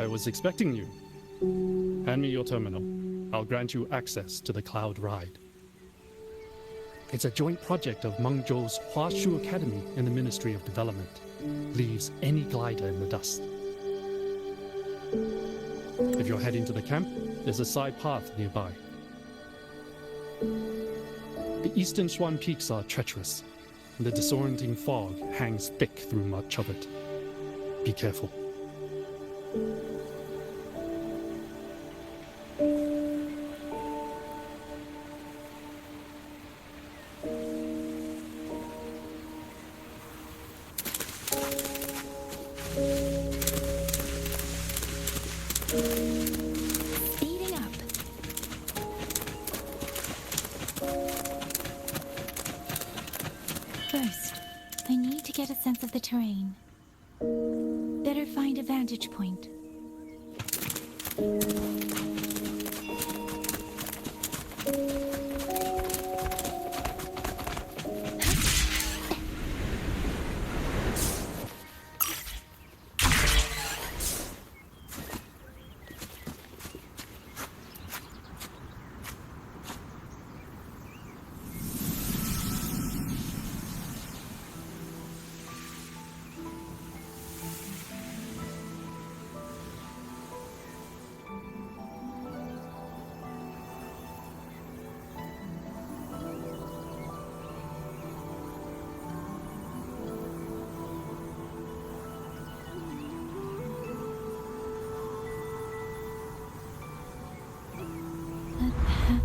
I was expecting you. Hand me your terminal. I'll grant you access to the Cloud Ride. It's a joint project of Mengzhou's Huashu Academy and the Ministry of Development. Leaves any glider in the dust. If you're heading to the camp, there's a side path nearby. The eastern Xuan peaks are treacherous, and the disorienting fog hangs thick through much of it. Be careful. Speeding up. First, I need to get a sense of the terrain. Better find a vantage point.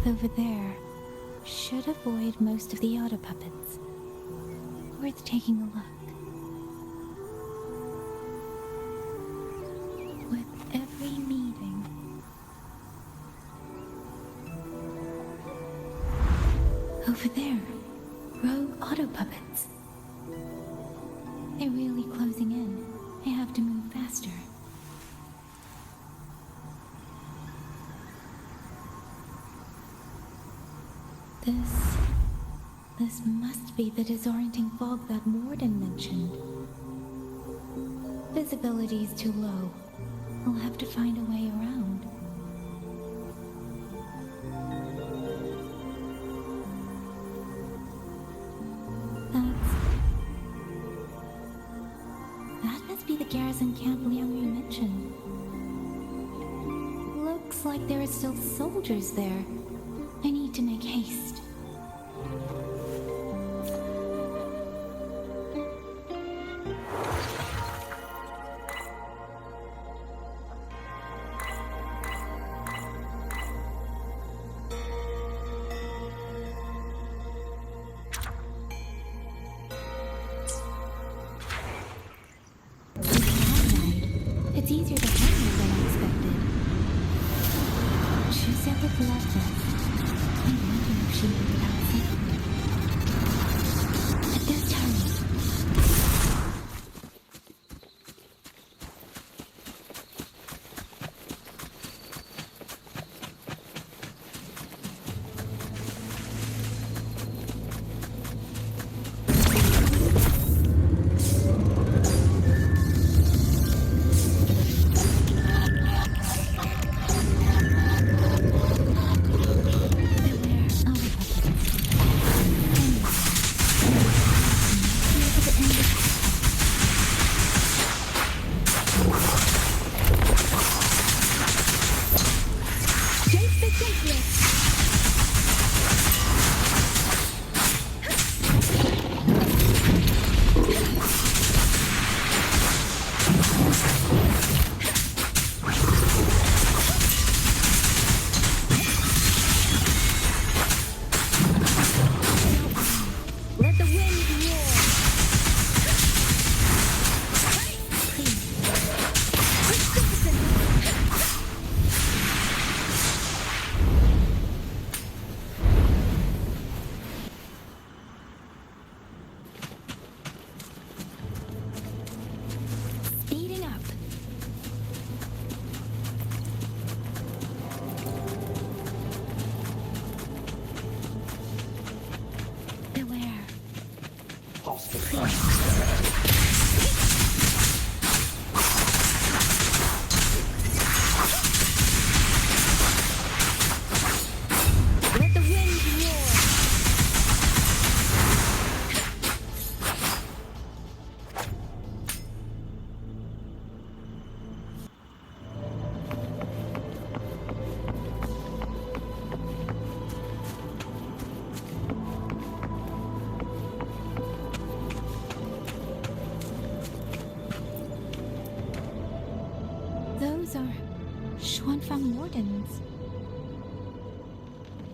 Over there should avoid most of the auto puppets. Worth taking a look. With every meeting, over there, rogue auto puppets. They're really closing in. I have to move faster. This must be the disorienting fog that Warden mentioned. Visibility's too low. I'll have to find a way around. That must be the garrison camp Yangyang mentioned. Looks like there are still soldiers there. I need to make haste. It's easier to handle than I expected. She said with love that I wonder if she knew without saying. At this time. Those are Xuanfang wardens.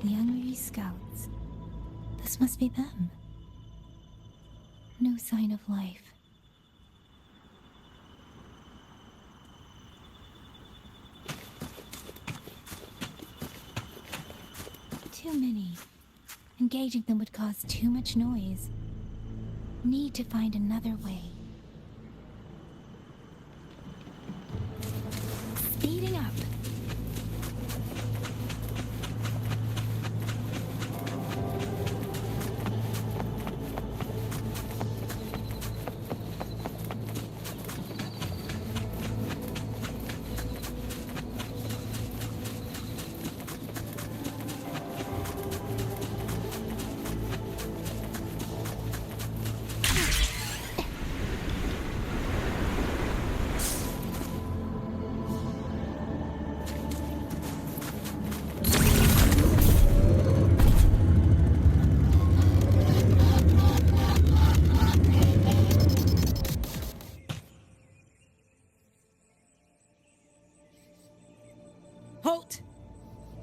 The Yangyang scouts. This must be them. No sign of life. Too many. Engaging them would cause too much noise. Need to find another way. Speeding up. Halt!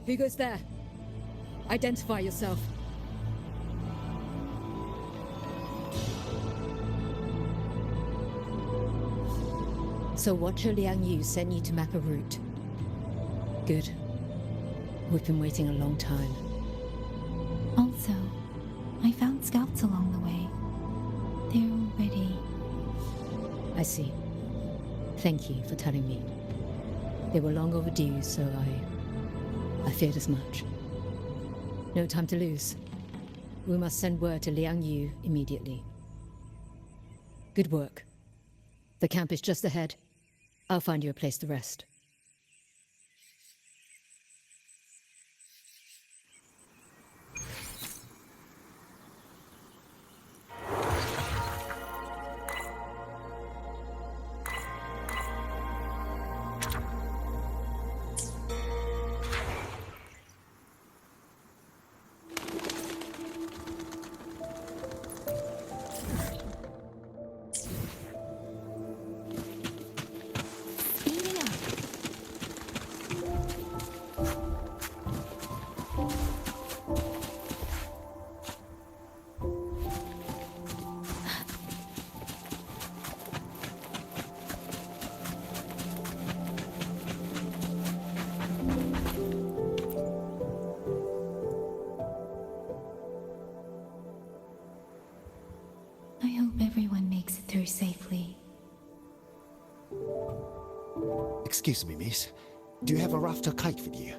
Who goes there? Identify yourself. So Watcher Liang Yu sent you to map a route. Good. We've been waiting a long time. Also, I found scouts along the way. They're ready. I see. Thank you for telling me. They were long overdue, so I feared as much. No time to lose. We must send word to Liang Yu immediately. Good work. The camp is just ahead. I'll find you a place to rest. I hope everyone makes it through safely. Excuse me, miss. Do you have a rafter kite with you?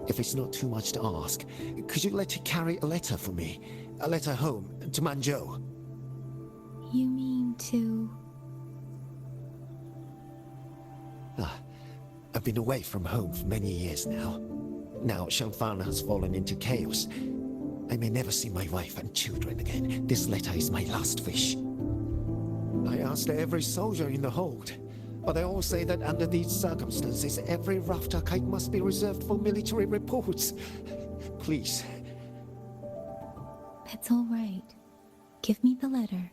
If it's not too much to ask, could you let it carry a letter for me? A letter home, to Mengzhou. You mean to... I've been away from home for many years now. Now Shangfang has fallen into chaos. I may never see my wife and children again. This letter is my last wish. I asked every soldier in the hold, but they all say that under these circumstances, every rafter kite must be reserved for military reports. Please. That's all right. Give me the letter.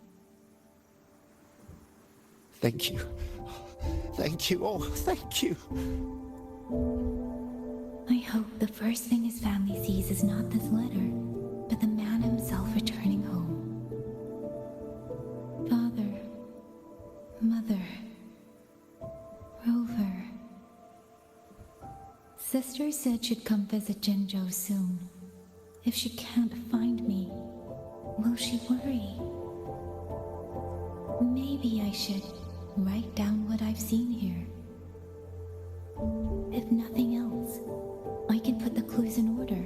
Thank you. Thank you. Oh, thank you. I hope the first thing his family sees is not this letter, but the man himself returning home. Father, Mother, Rover. Sister said she'd come visit Jinzhou soon. If she can't find me, will she worry? Maybe I should write down what I've seen here. If nothing else, I can put the clues in order.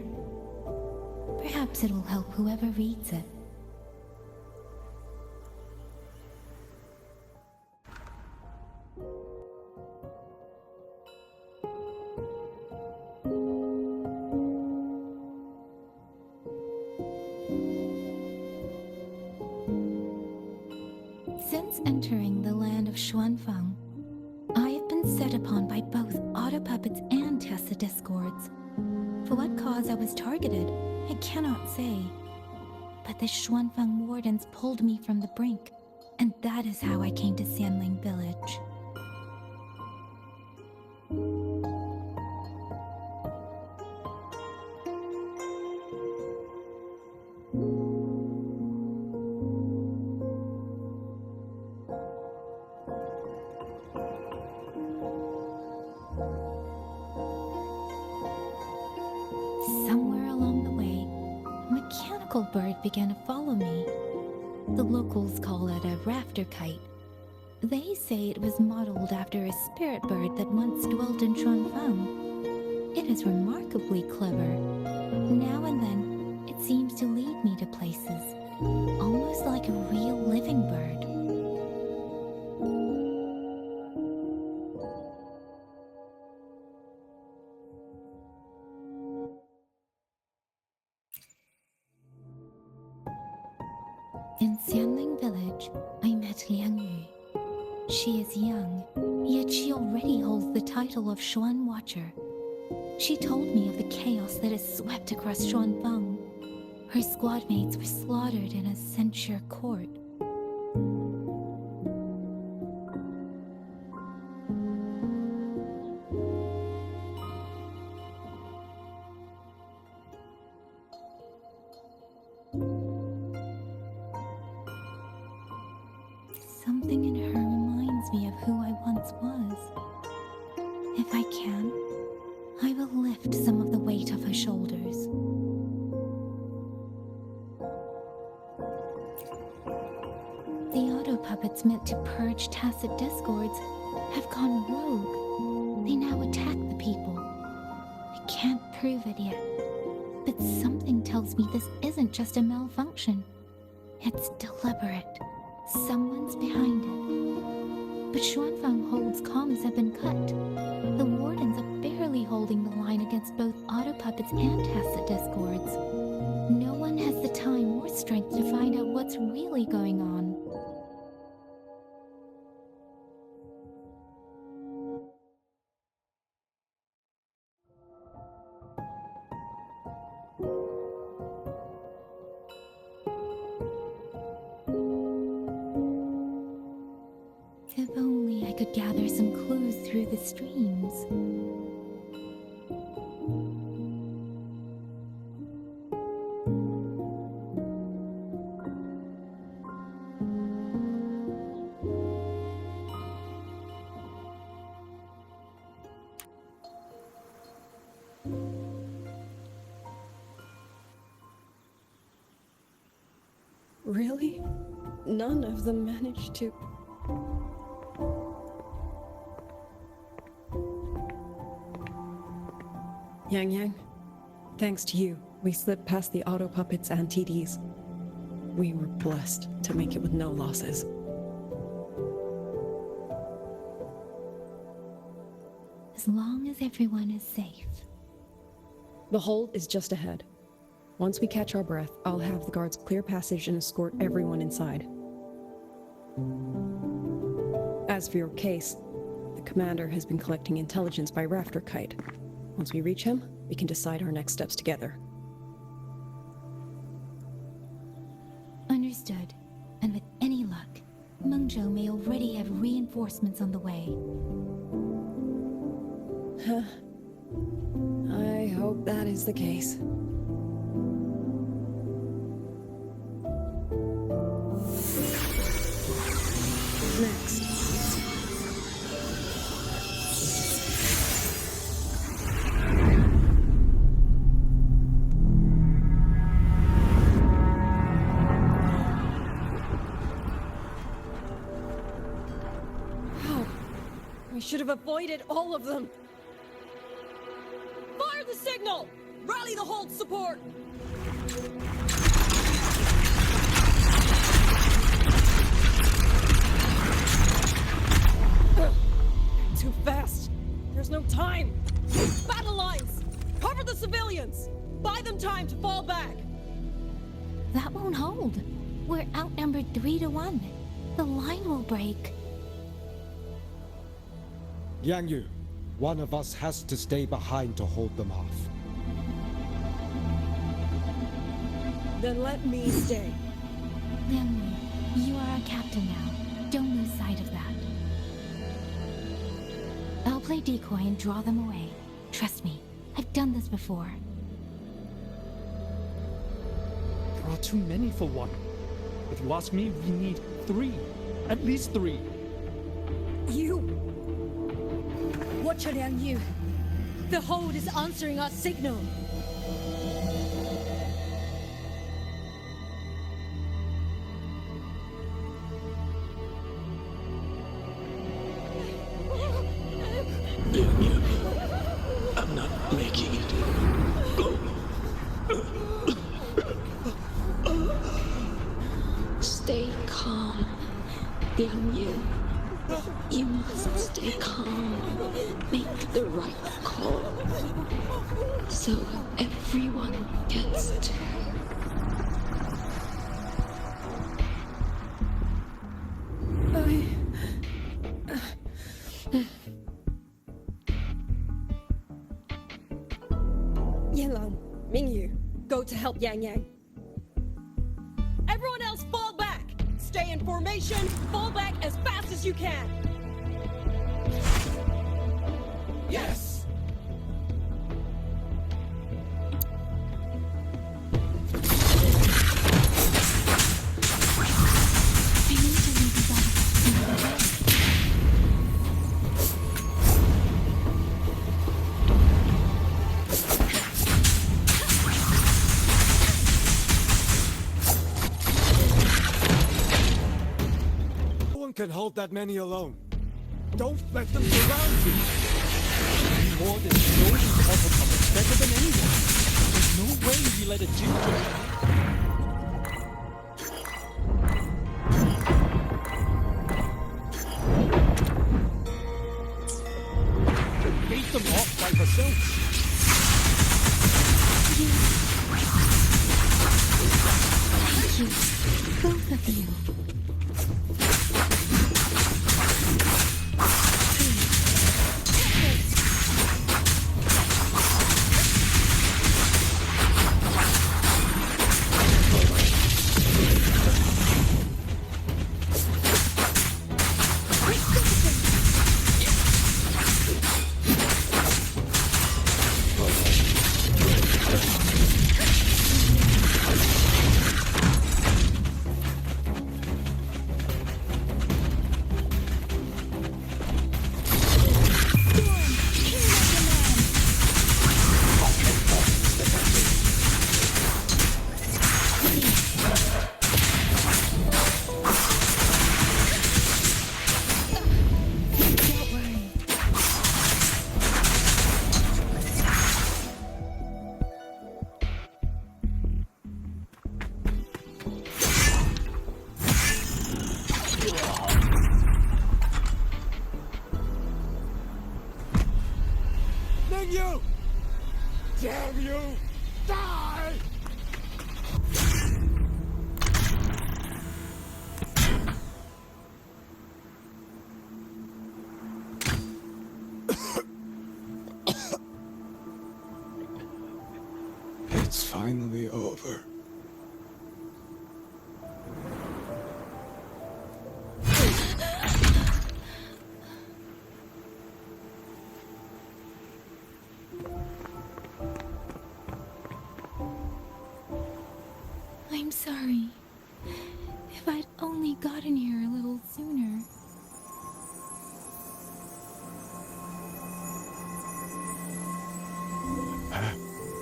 Perhaps it'll help whoever reads it. Since entering the land of Xuanfang, I have been set upon by both auto puppets and Tessa discords. For what cause I was targeted, I cannot say. But the Xuanfang wardens pulled me from the brink, and that is how I came to Xuanling village. Somewhere along the way, a mechanical bird began to follow me. The locals call it a rafter kite. They say it was modeled after a spirit bird that once dwelt in Xuanfang. It is remarkably clever. Now and then, it seems to lead me to places, almost like a real living bird. In Xuanling village, I met Yangyang. She is young, yet she already holds the title of Xuan Watcher. She told me of the chaos that has swept across Xuanfang. Her squad mates were slaughtered in a censure court. Something in her reminds me of who I once was. If I can, I will lift some of the weight off her shoulders. The auto puppets meant to purge tacit discords have gone rogue. They now attack the people. I can't prove it yet, but something tells me this isn't just a malfunction. It's deliberate. Someone's behind it. But Xuanfang Hold's comms have been cut. The wardens are barely holding the line against both auto puppets and tacit discords. No one has the time or strength to find out what's really going on. If only I could gather some clues through the streams. Really? None of them managed to... Yangyang, thanks to you, we slipped past the auto puppets and TDs. We were blessed to make it with no losses. As long as everyone is safe. The hold is just ahead. Once we catch our breath, I'll have the guards clear passage and escort everyone inside. As for your case, the commander has been collecting intelligence by rafter kite. Once we reach him, we can decide our next steps together. Understood. And with any luck, Mengzhou may already have reinforcements on the way. I hope that is the case. Next. We should have avoided all of them. Fire the signal! Rally the hold support! Too fast. There's no time. Battle lines! Cover the civilians! Buy them time to fall back! That won't hold. We're outnumbered 3-1. The line will break. Yangyang, one of us has to stay behind to hold them off. Then let me stay. Liang, you are our captain now. Don't lose sight of that. I'll play decoy and draw them away. Trust me, I've done this before. There are too many for one. If you ask me, we need 3. At least 3. You! Watch Liang Yu. The hold is answering our signal. I'm not making it. Go. Stay calm, Yangyang. You must stay calm. Make the right call. So everyone gets to. Yanlang, Mingyu, go to help Yangyang. Everyone else fall back! Stay in formation, fall back as fast as you can! Yes! I need to leave these artifacts in the way. No one can hold that many alone. Don't let them surround you. More than know these auto puppets better than anyone. There's no way we let a ginger. Bait them off by herself. Thank you, both of you. Mingyu! Damn you! Die! It's finally over. I'm sorry. If I'd only gotten here a little sooner.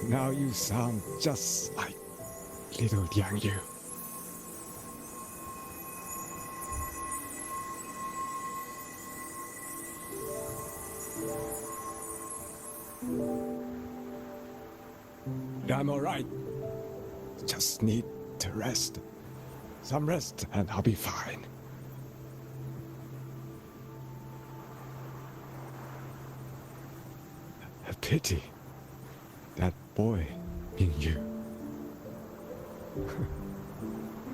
Now you sound just like little Yangyu. I'm alright. Just need to rest. Some rest and I'll be fine. A pity. That boy, Mingyu.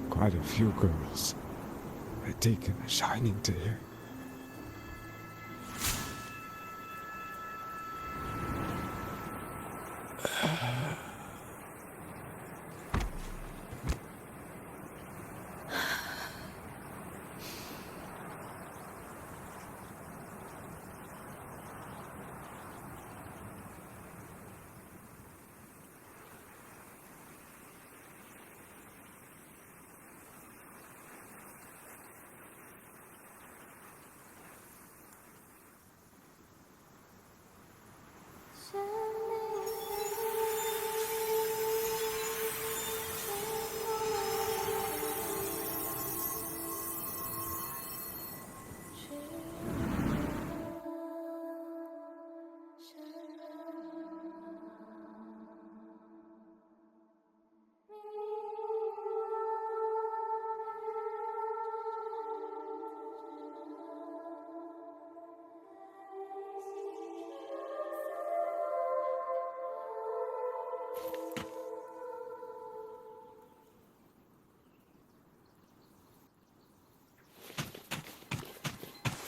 Quite a few girls had taken a shining to him.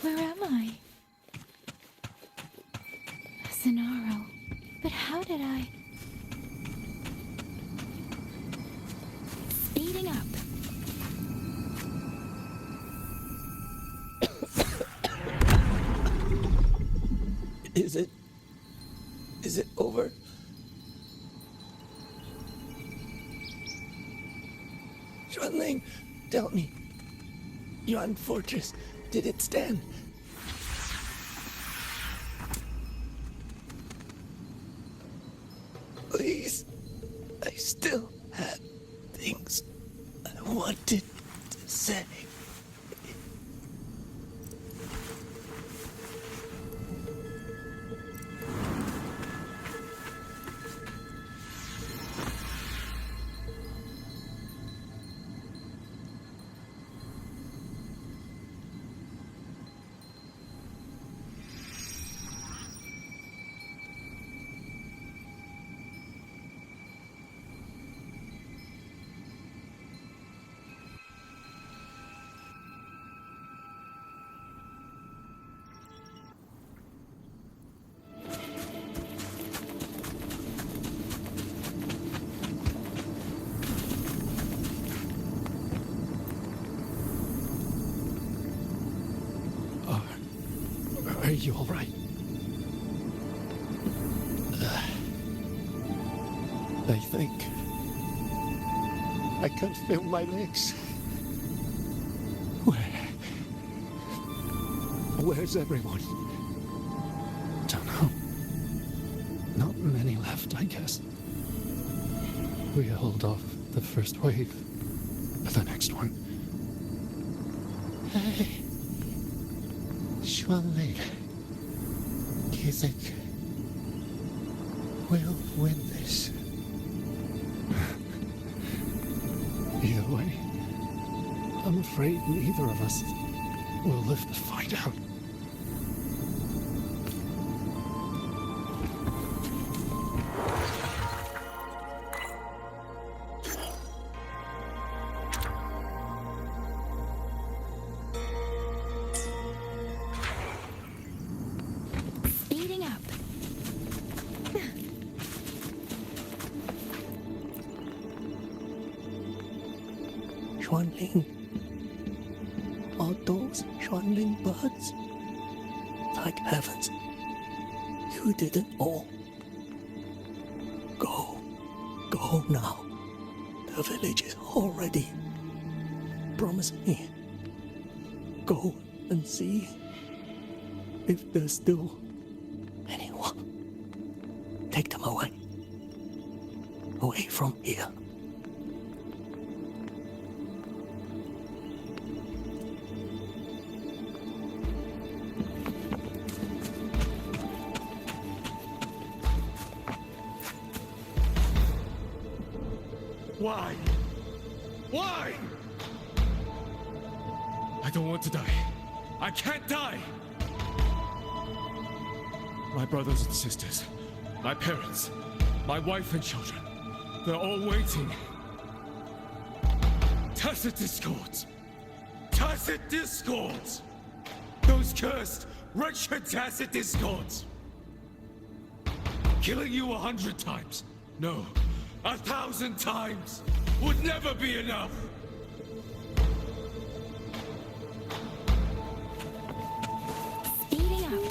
Where am I? Sonaro. But how did I... Speeding up. Is it over? Xuanling, tell me. Yuan Fortress, did it stand? Please, I still had things I wanted to say. Are you all right? I think I can feel my legs. Where's everyone? Don't know. Not many left, I guess. We held off the first wave, but the next one. Hey, Xuanling, do you think we'll win this? Either way, I'm afraid neither of us will live to find out. Speeding up. Xuanling. Are those Xuanling birds? Thank heavens. You didn't all. Go now. The village is all ready. Promise me. Go and see if there's still anyone. Take them away. Away from here. Why? Why? I don't want to die. I can't die! My brothers and sisters, my parents, my wife and children, they're all waiting. Tacit discords! Tacit discords! Those cursed, wretched tacit discords! Killing you 100 times, no, 1,000 times, would never be enough! Speeding up.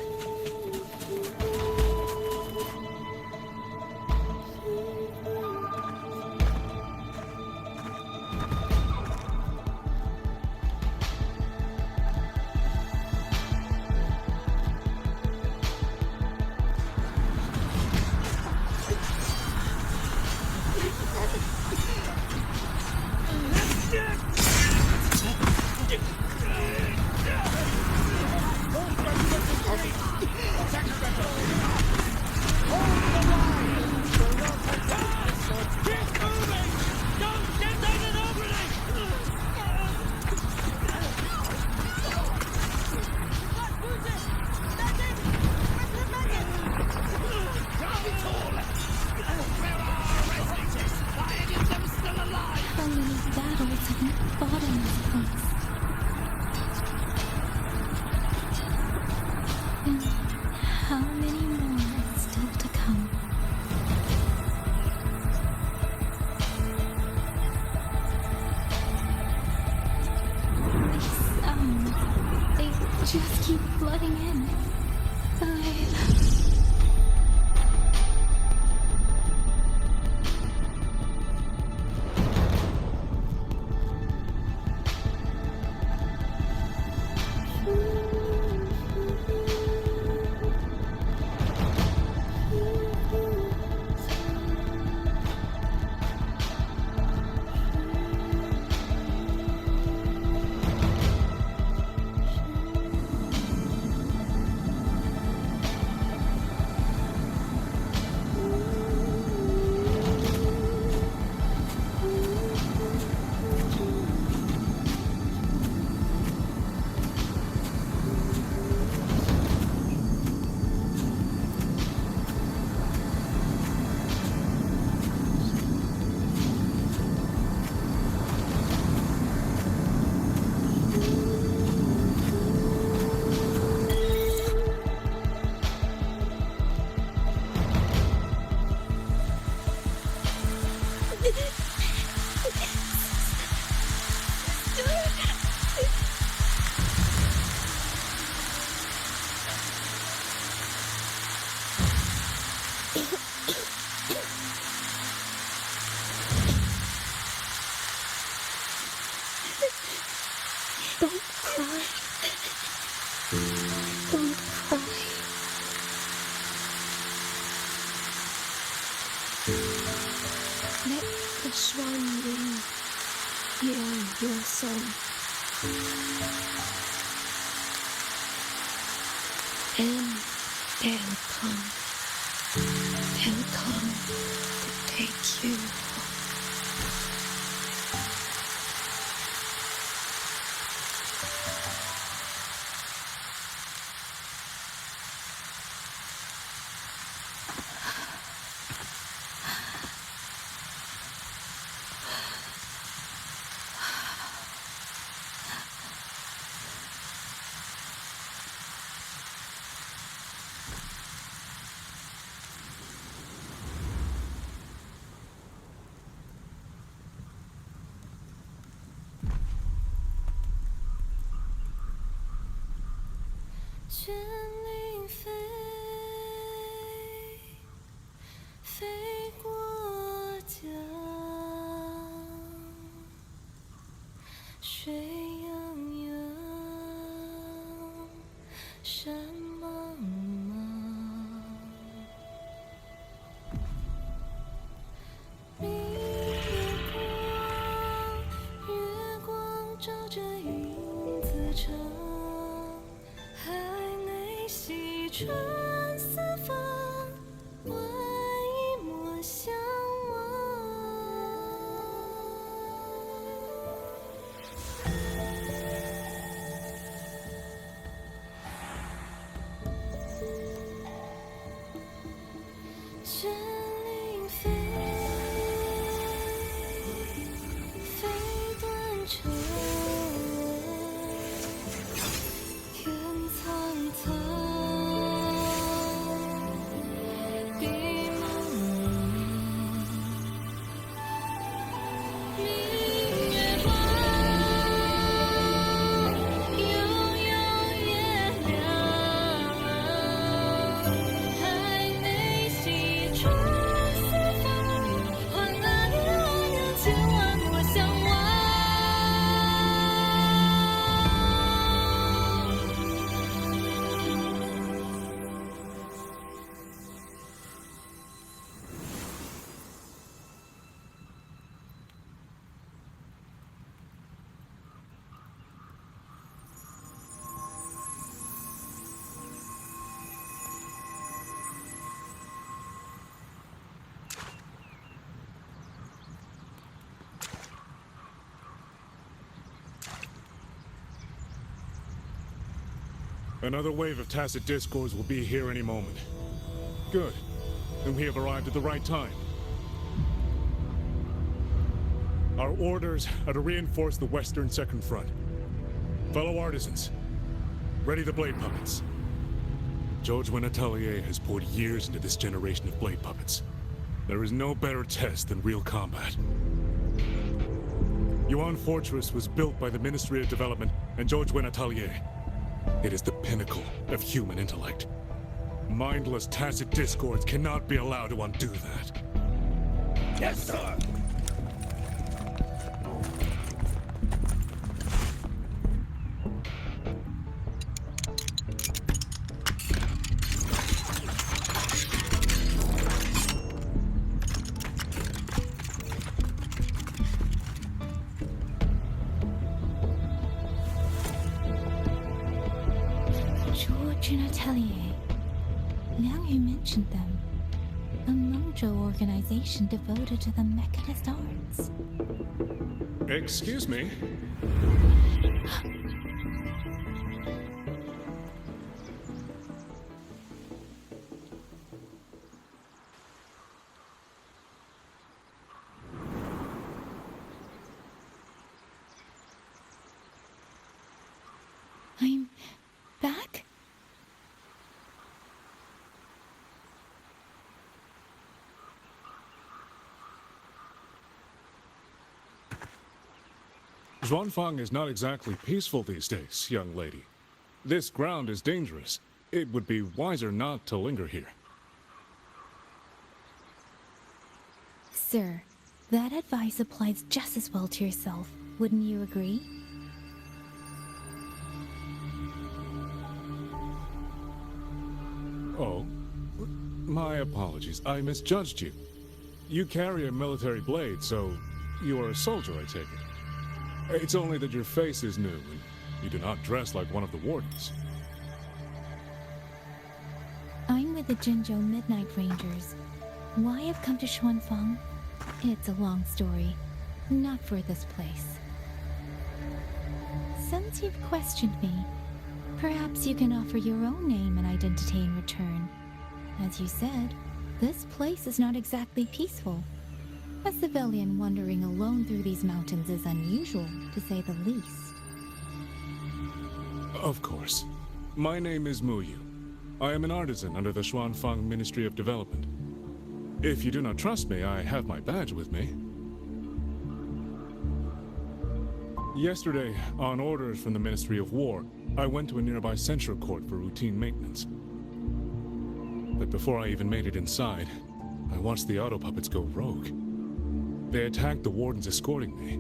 just keep flooding in. Let the Xuanling hear your song. And they'll come. They'll come to take you home. Another wave of tacit discords will be here any moment. Good. Then we have arrived at the right time. Our orders are to reinforce the western second front. Fellow artisans, ready the blade puppets. Yuan Atelier has poured years into this generation of blade puppets. There is no better test than real combat. Yuan Fortress was built by the Ministry of Development and Yuan Atelier. It is the pinnacle of human intellect. Mindless, tacit discords cannot be allowed to undo that. Yes, sir! Atelier. Now you mentioned them. A Mengzhou organization devoted to the mechanist arts. Excuse me? I'm back? Xuanfang is not exactly peaceful these days, young lady. This ground is dangerous. It would be wiser not to linger here. Sir, that advice applies just as well to yourself. Wouldn't you agree? Oh, my apologies. I misjudged you. You carry a military blade, so you are a soldier, I take it. It's only that your face is new, and you do not dress like one of the wardens. I'm with the Jinzhou Midnight Rangers. Why I've come to Xuanfang? It's a long story. Not for this place. Since you've questioned me, perhaps you can offer your own name and identity in return. As you said, this place is not exactly peaceful. A civilian wandering alone through these mountains is unusual, to say the least. Of course. My name is Muyu. I am an artisan under the Xuanfang Ministry of Development. If you do not trust me, I have my badge with me. Yesterday, on orders from the Ministry of War, I went to a nearby censure court for routine maintenance. But before I even made it inside, I watched the auto puppets go rogue. They attacked the wardens escorting me.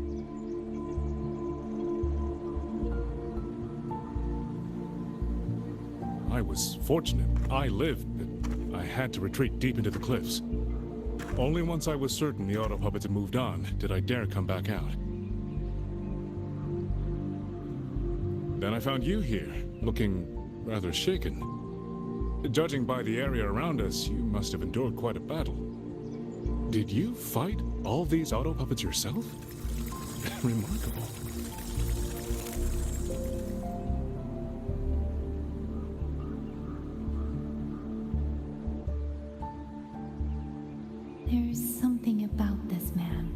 I was fortunate. I lived, but I had to retreat deep into the cliffs. Only once I was certain the auto puppets had moved on did I dare come back out. Then I found you here, looking rather shaken. Judging by the area around us, you must have endured quite a battle. Did you fight all these auto puppets yourself? Remarkable. There's something about this man.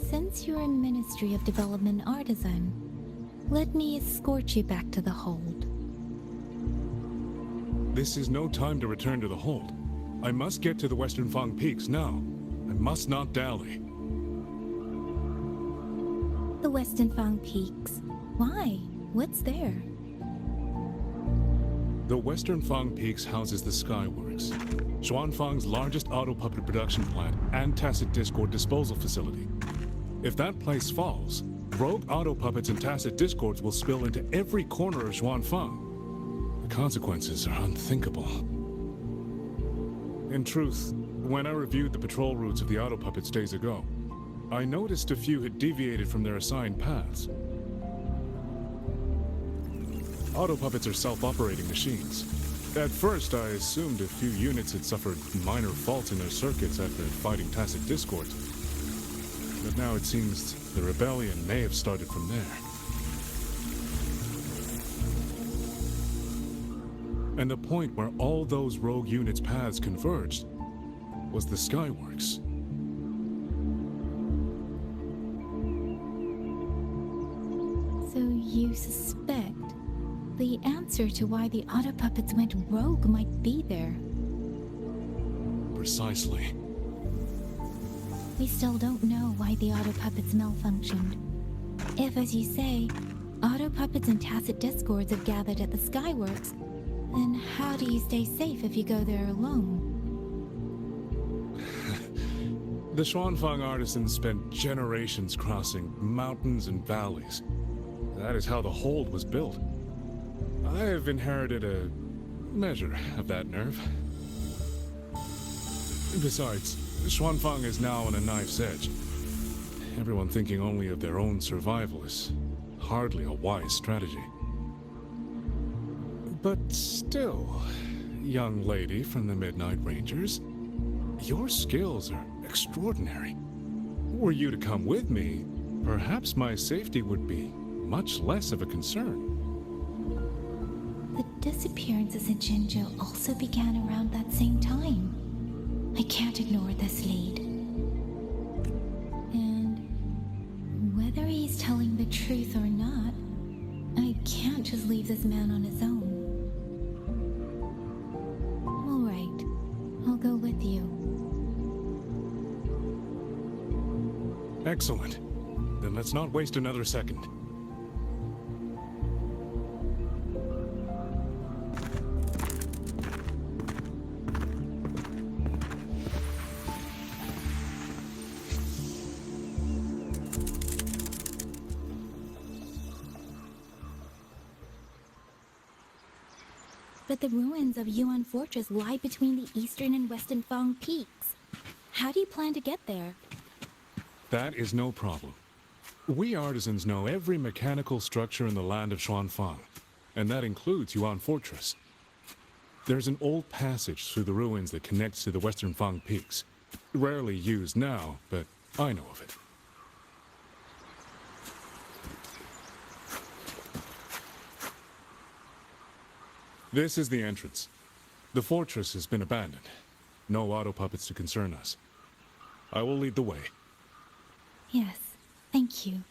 Since you're a Ministry of Development artisan, let me escort you back to the hold. This is no time to return to the hold. I must get to the Western Fang Peaks now. I must not dally. The Western Fang Peaks. Why? What's there? The Western Fang Peaks houses the Skyworks, Xuanfang's largest auto puppet production plant and tacit discord disposal facility. If that place falls, rogue auto puppets and tacit discords will spill into every corner of Xuanfang. The consequences are unthinkable. In truth, when I reviewed the patrol routes of the auto puppets days ago, I noticed a few had deviated from their assigned paths. Auto puppets are self-operating machines. At first, I assumed a few units had suffered minor faults in their circuits after fighting tacit discords. But now it seems the rebellion may have started from there. And the point where all those rogue units' paths converged was the Skyworks. So you suspect the answer to why the auto puppets went rogue might be there? Precisely. We still don't know why the auto puppets malfunctioned. If, as you say, auto puppets and tacit discords have gathered at the Skyworks, then how do you stay safe if you go there alone? The Xuanfang artisans spent generations crossing mountains and valleys. That is how the hold was built. I have inherited a measure of that nerve. Besides, Xuanfang is now on a knife's edge. Everyone thinking only of their own survival is hardly a wise strategy. But still, young lady from the Midnight Rangers, your skills are extraordinary. Were you to come with me, perhaps my safety would be much less of a concern. The disappearances in Jinzhou also began around that same time. I can't ignore this lead. And whether he's telling the truth or not, I can't just leave this man on his own. All right, I'll go with you. Excellent. Then let's not waste another second. But the ruins of Yuan Fortress lie between the eastern and western Fang peaks. How do you plan to get there? That is no problem. We artisans know every mechanical structure in the land of Xuanfang, and that includes Yuan Fortress. There's an old passage through the ruins that connects to the western Fang peaks. Rarely used now, but I know of it. This is the entrance. The fortress has been abandoned. No auto puppets to concern us. I will lead the way. Yes, thank you.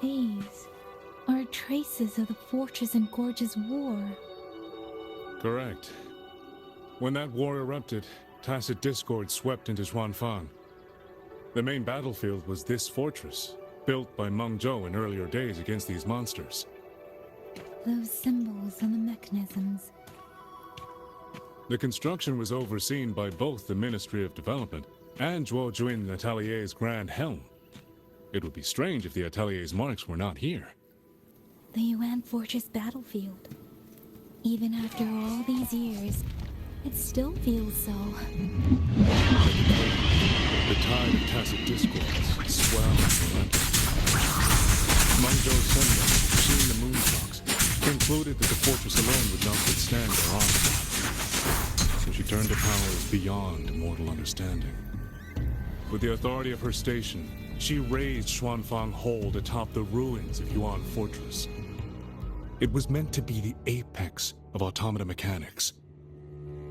These are traces of the Fortress and Gorge's war. Correct. When that war erupted, tacit discord swept into Xuanfang. The main battlefield was this fortress, built by Mengzhou in earlier days against these monsters. Those symbols and the mechanisms. The construction was overseen by both the Ministry of Development and Zhuojun Atelier's Grand Helm. It would be strange if the Atelier's marks were not here. The Yuan Fortress battlefield. Even after all these years, it still feels so. The tide of tacit discords swelled and relented. Mengzhou Senran, seeing the moonshocks, concluded that the fortress alone would not withstand their onslaught. So she turned to powers beyond mortal understanding. With the authority of her station, she raised Xuanfang Hold atop the ruins of Yuan Fortress. It was meant to be the apex of automata mechanics.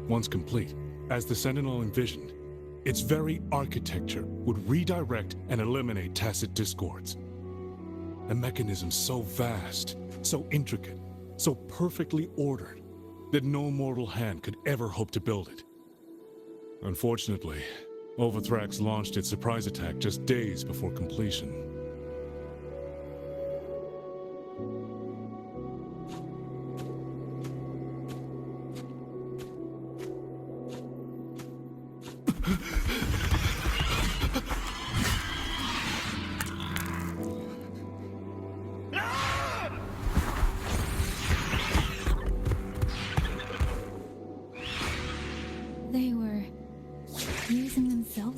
Once complete, as the Sentinel envisioned, its very architecture would redirect and eliminate tacit discords. A mechanism so vast, so intricate, so perfectly ordered, that no mortal hand could ever hope to build it. Unfortunately, Overthrax launched its surprise attack just days before completion.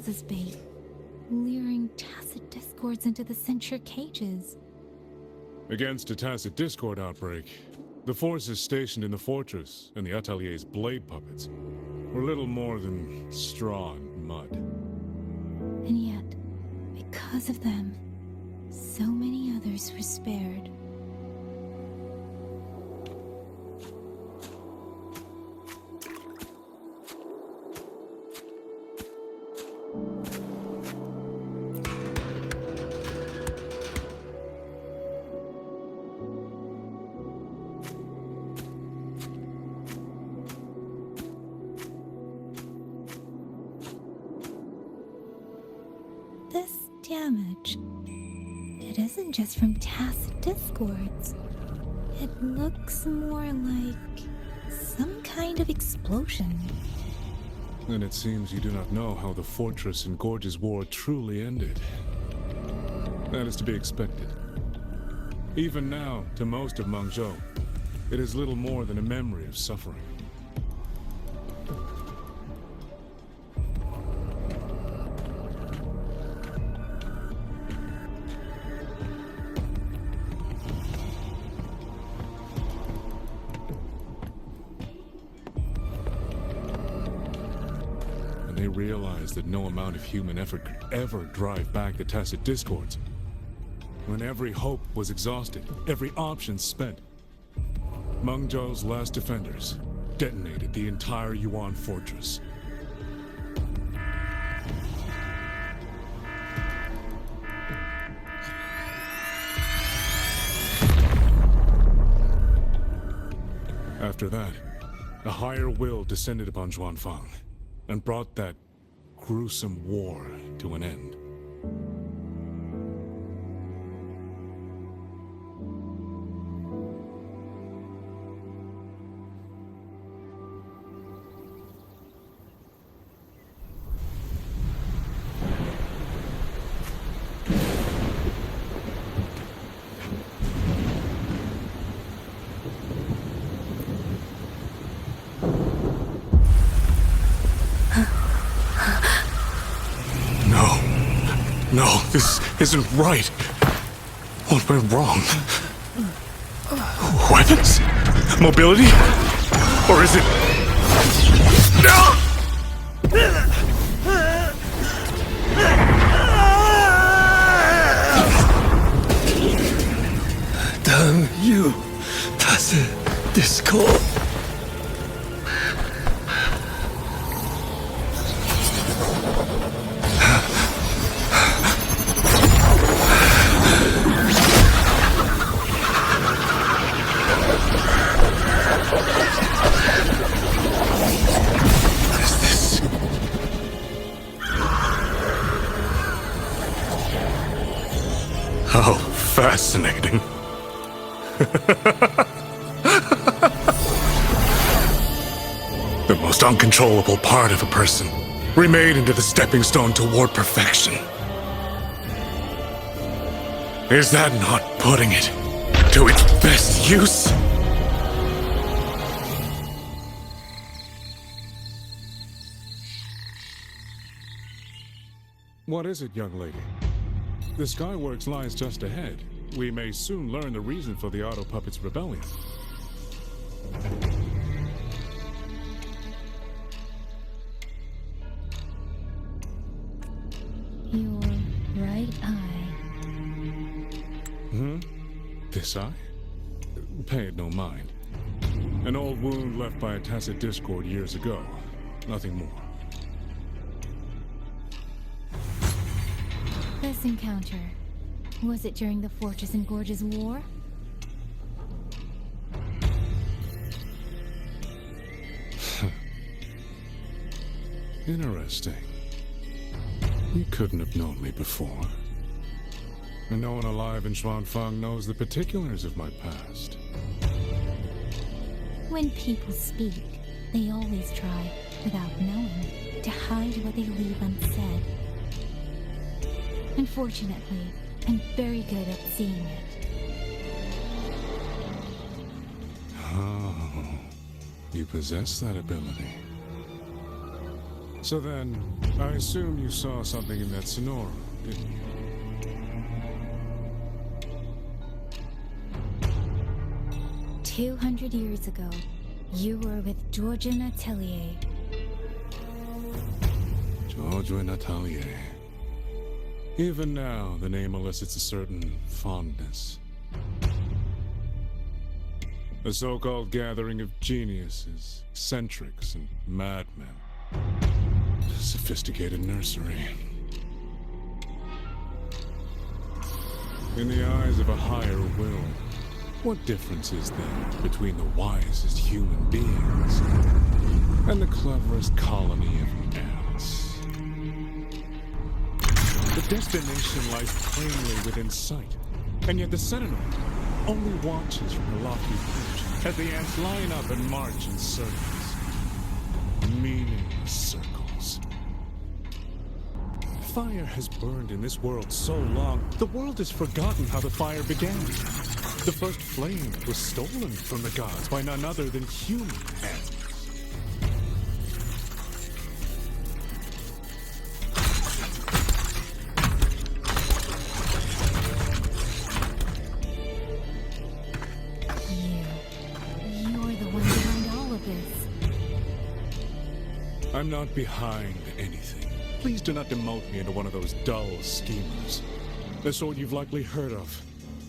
themselves as bait, luring tacit discords into the censure cages. Against a tacit discord outbreak, the forces stationed in the fortress and the Atelier's blade puppets were little more than straw and mud. And yet, because of them, so many others were spared. This damage, it isn't just from tacit discords. It looks more like some kind of explosion. Then it seems you do not know how the fortress and Gorge's war truly ended. That is to be expected. Even now, to most of Mengzhou, it is little more than a memory of suffering. They realized that no amount of human effort could ever drive back the tacit discords. When every hope was exhausted, every option spent, Mengzhou's last defenders detonated the entire Yuan fortress. After that, a higher will descended upon Xuanfang and brought that gruesome war to an end. No, this isn't right. What went wrong? Weapons? Mobility? Or is it... Damn you, tacit discord. How fascinating. The most uncontrollable part of a person, remade into the stepping stone toward perfection. Is that not putting it to its best use? What is it, young lady? The Skyworks lies just ahead. We may soon learn the reason for the Auto Puppet's rebellion. Your right eye. This eye? Pay it no mind. An old wound left by a tacit discord years ago. Nothing more. This encounter, was it during the Fortress and Gorge's war? Interesting. You couldn't have known me before. And no one alive in Xuanfang knows the particulars of my past. When people speak, they always try, without knowing, to hide what they leave unsaid. Unfortunately, I'm very good at seeing it. Oh, you possess that ability. So then, I assume you saw something in that Sonora, didn't you? 200 years ago, you were with Georgian Atelier. Georgian Atelier. Even now, the name elicits a certain fondness. A so-called gathering of geniuses, eccentrics, and madmen. A sophisticated nursery. In the eyes of a higher will, what difference is there between the wisest human beings and the cleverest colony of ants? The destination lies plainly within sight, and yet the Sentinel only watches from her lofty perch as the ants line up and march in circles. Meaningless circles. Fire has burned in this world so long, the world has forgotten how the fire began. The first flame was stolen from the gods by none other than human ants. You're the one behind all of this. I'm not behind anything. Please do not demote me into one of those dull schemers. The sort you've likely heard of.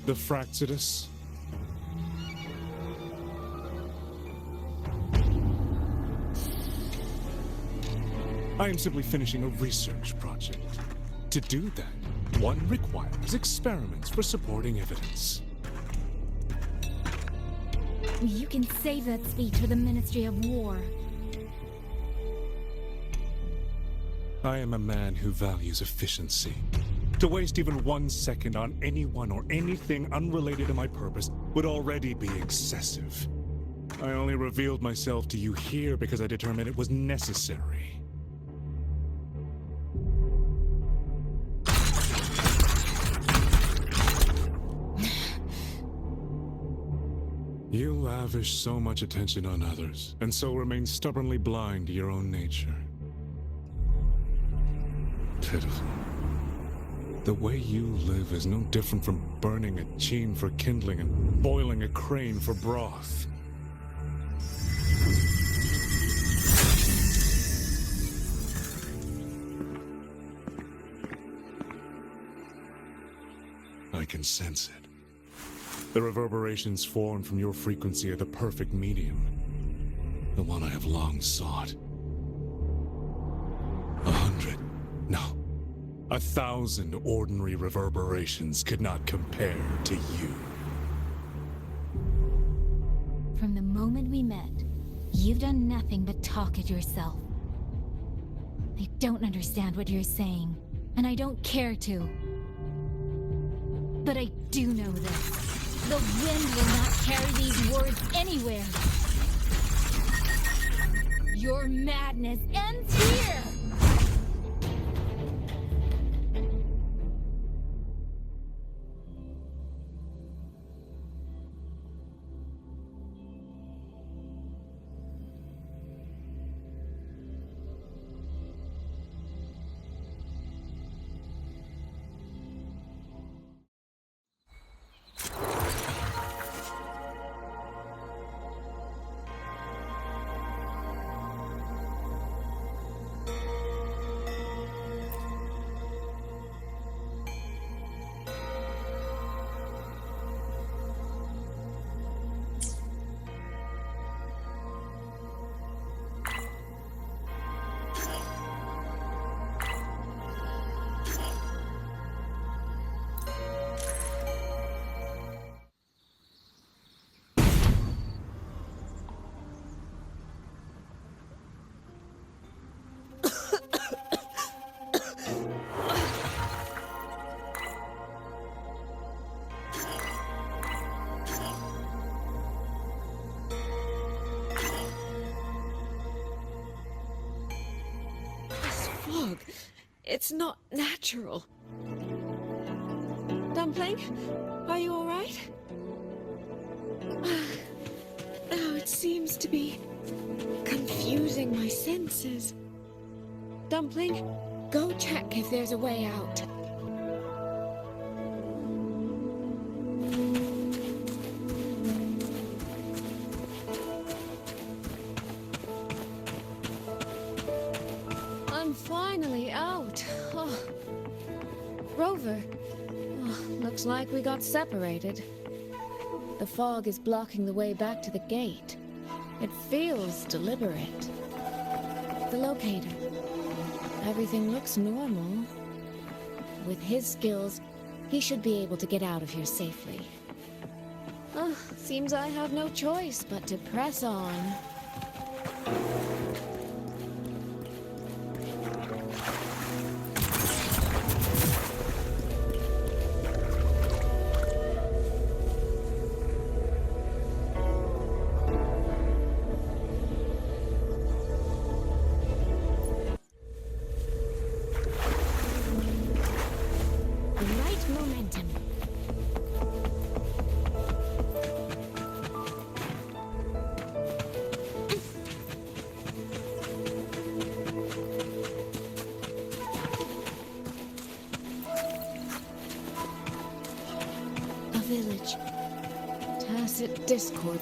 The Fraxidus. I am simply finishing a research project. To do that, one requires experiments for supporting evidence. You can save that speech for the Ministry of War. I am a man who values efficiency. To waste even 1 second on anyone or anything unrelated to my purpose would already be excessive. I only revealed myself to you here because I determined it was necessary. You lavish so much attention on others, and so remain stubbornly blind to your own nature. Pitiful. The way you live is no different from burning a chine for kindling and boiling a crane for broth. I can sense it. The reverberations formed from your frequency are the perfect medium. The one I have long sought. 100, no, 1,000 ordinary reverberations could not compare to you. From the moment we met, you've done nothing but talk at yourself. I don't understand what you're saying, and I don't care to. But I do know this. The wind will not carry these words anywhere. Your madness ends here! Fog. It's not natural. Dumpling, are you all right? Oh, it seems to be confusing my senses. Dumpling, go check if there's a way out. I'm finally out. Oh. Rover. Oh, looks like we got separated. The fog is blocking the way back to the gate. It feels deliberate. The locator. Everything looks normal. With his skills, he should be able to get out of here safely. Seems I have no choice but to press on. Village. Tacit discord.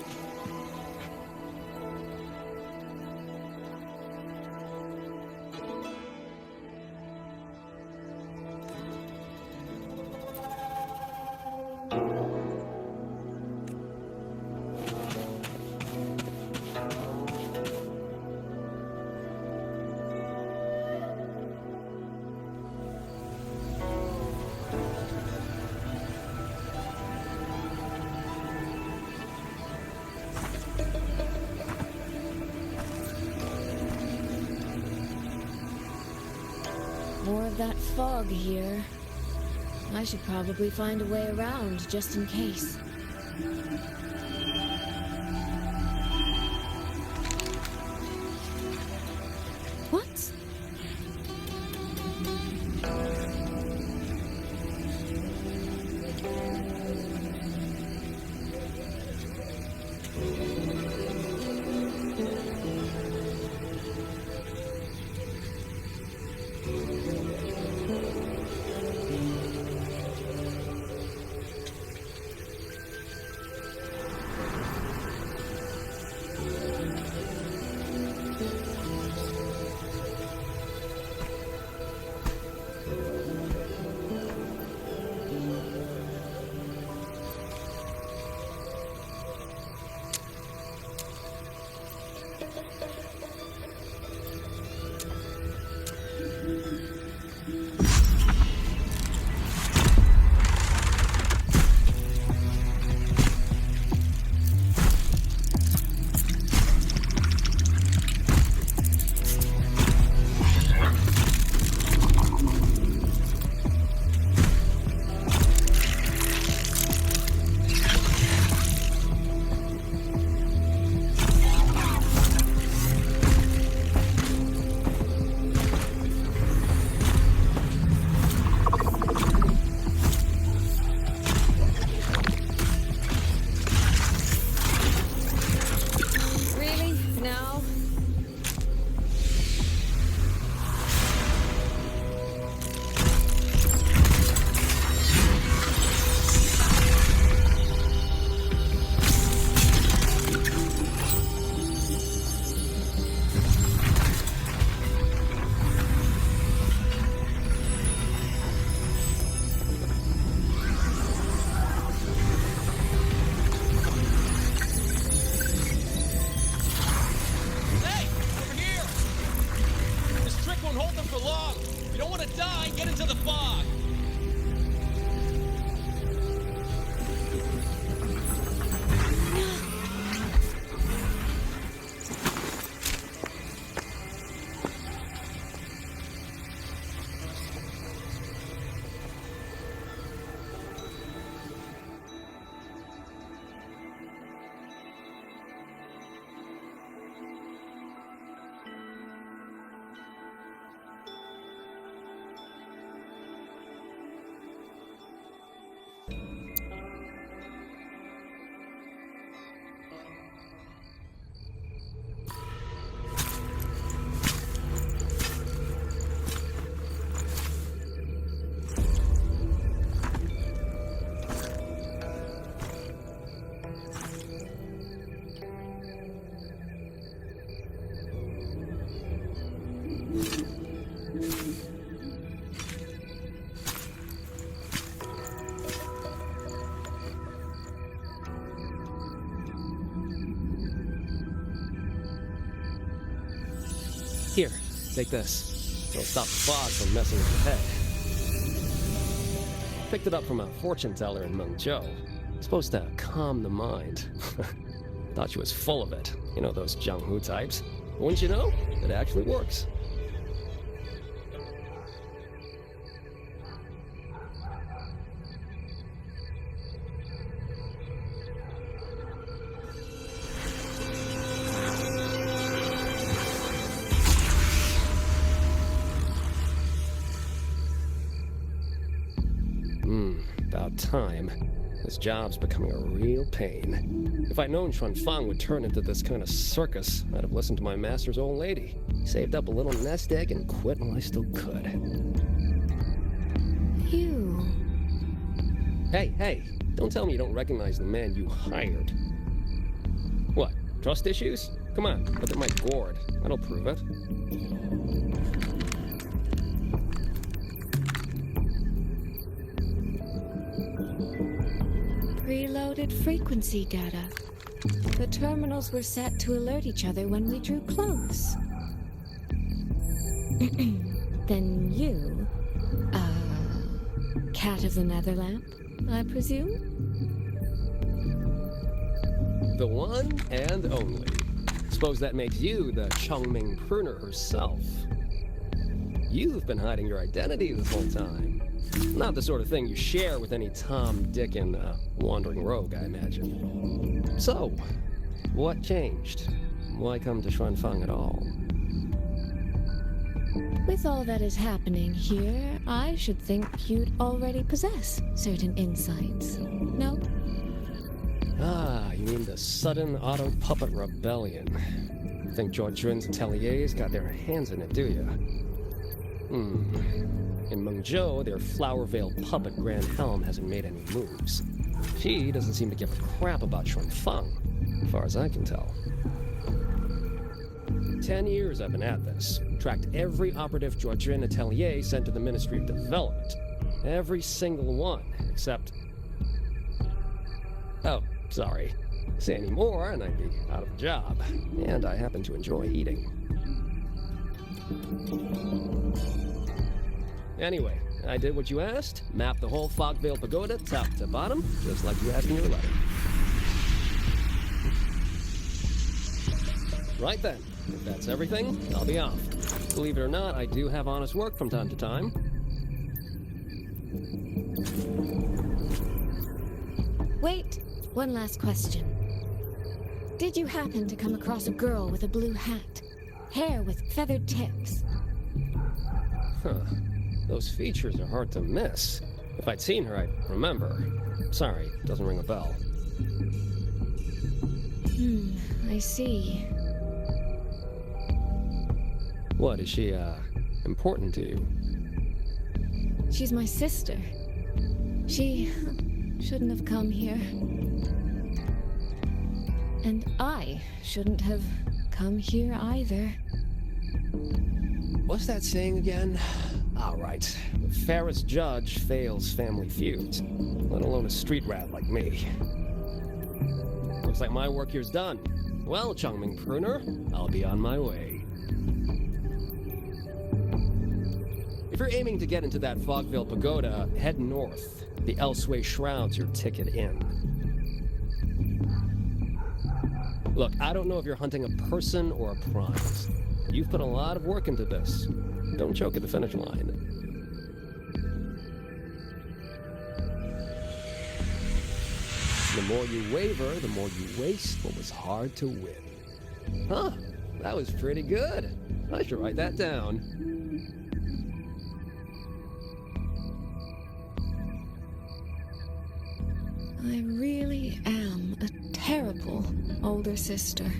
More of that fog here. I should probably find a way around, just in case. What? Here, take this. It'll stop the fog from messing with your head. Picked it up from a fortune teller in Mengzhou. Supposed to calm the mind. Thought she was full of it. You know those Jianghu types. But wouldn't you know? It actually works. About time. This job's becoming a real pain. If I'd known Xuanfang would turn into this kind of circus, I'd have listened to my master's old lady. Saved up a little nest egg and quit while I still could. You... Hey, don't tell me you don't recognize the man you hired. What, trust issues? Come on, look at my gourd. That'll prove it. Preloaded frequency data. The terminals were set to alert each other when we drew close. Then you, cat of the Netherlamp, I presume? The one and only. Suppose that makes you the Xuanling pruner herself. You've been hiding your identity this whole time. Not the sort of thing you share with any Tom, Dick, and wandering rogue, I imagine. So, what changed? Why come to Xuanfang at all? With all that is happening here, I should think you'd already possess certain insights. No? Ah, you mean the sudden auto-puppet rebellion. Think Zhuojuan's ateliers got their hands in it, do you? In Mengzhou, their flower-veiled puppet Grand Helm hasn't made any moves. She doesn't seem to give a crap about Xuanfang, as far as I can tell. 10 years I've been at this. Tracked every operative Zhuojuan atelier sent to the Ministry of Development. Every single one, except... Oh, sorry. Say any more and I'd be out of a job. And I happen to enjoy eating. Anyway, I did what you asked. Mapped the whole Fogvale Pagoda top to bottom, just like you asked in your letter. Right then. If that's everything, I'll be off. Believe it or not, I do have honest work from time to time. Wait, one last question. Did you happen to come across a girl with a blue hat? Hair with feathered tips? Huh. Those features are hard to miss. If I'd seen her, I'd remember. Sorry, doesn't ring a bell. I see. What, is she, important to you? She's my sister. She shouldn't have come here. And I shouldn't have come here either. What's that saying again? All right. The fairest judge fails family feuds, let alone a street rat like me. Looks like my work here's done. Well, Xuanling Pruner, I'll be on my way. If you're aiming to get into that Fogvale Pagoda, head north. The Elseway shrouds your ticket in. Look, I don't know if you're hunting a person or a prize. You've put a lot of work into this. Don't choke at the finish line. The more you waver, the more you waste what was hard to win. Huh, that was pretty good. I should write that down. I really am a terrible older sister.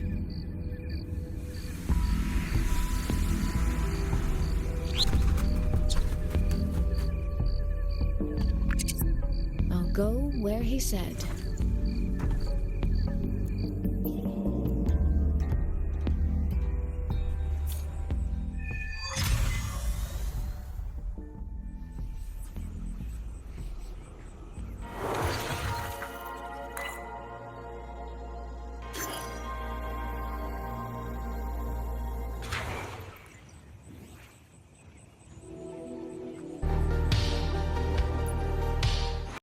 I'll go where he said.